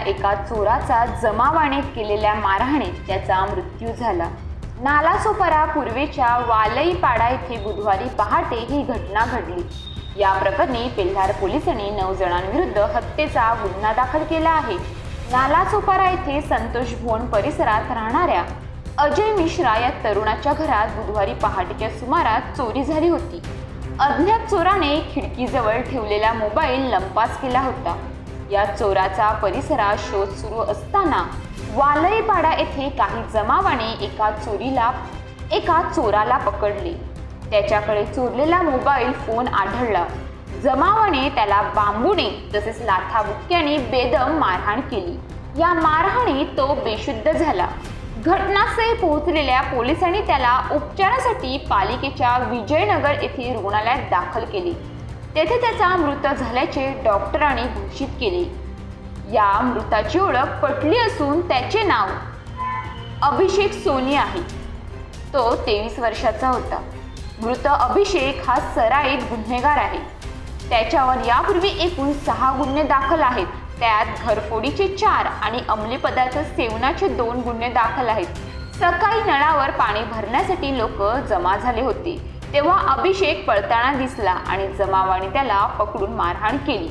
एका चोराचा जमावाने केलेल्या मारहाणीत त्याचा मृत्यू झाला। नालासोपारा पूर्वेच्या वालईपाडा येथे बुधवारी पहाटे ही घटना घडली। या प्रकरणी पेल्हार पोलिसांनी 9 जणांविरुद्ध हत्येचा गुन्हा दाखल केला आहे। नालासोपारा येथे संतोष भवन परिसरात राहणाऱ्या अजय मिश्रा या तरुणाच्या घरात बुधवारी पहाटेच्या सुमारास चोरी झाली होती। अज्ञात चोराने खिडकीजवळ ठेवलेला मोबाईल लंपास केला होता। या चोराचा परिसरात शोध सुरू असताना वालईपाडा येथे काही जमावाने एका चोराला पकडले। त्याच्याकडे चोरलेला मोबाईल फोन आढळला। जमावाने त्याला बांबूने तसेच लाथाबुक्क्याने बेदम मारहाण केली। या मारहाणीत तो बेशुद्ध झाला। घटनास्थळी पोहोचलेल्या पोलिसांनी त्याला उपचारासाठी पालिकेच्या विजयनगर येथील रुग्णालयात दाखल केले। तेथे त्याचा मृत झाल्याचे डॉक्टरांनी घोषित केले। या मृताची ओळख पटली असून त्याचे नाव अभिषेक सोनी आहे। तो 23 वर्षाचा होता। मृत अभिषेक हा सराईत गुन्हेगार आहे। त्याच्यावर यापूर्वी एकूण 6 गुन्हे दाखल आहेत। त्यात घरफोडीचे 4 आणि अंमली पदार्थ सेवनाचे 2 गुन्हे दाखल आहेत। सकाळी नळावर पाणी भरण्यासाठी लोक जमा झाले होते तेव्हा अभिषेक पळताना दिसला आणि जमावाने त्याला पकडून मारहाण केली,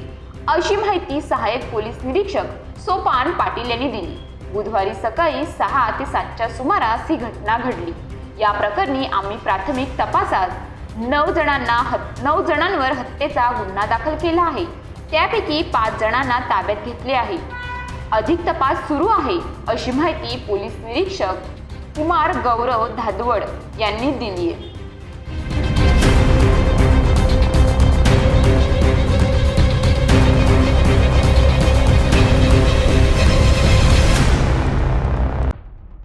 अशी माहिती सहाय्यक पोलीस निरीक्षक सोपान पाटील यांनी दिली। बुधवारी सकाळी 6 ते 7च्या सुमारास ही घटना घडली। या प्रकरणी आम्ही प्राथमिक तपासात 9 जणांवर हत्येचा गुन्हा दाखल केला आहे। त्यापैकी 5 जणांना ताब्यात घेतले आहे। अधिक तपास सुरू आहे, अशी माहिती पोलीस निरीक्षक कुमार गौरव धादवड यांनी दिली आहे।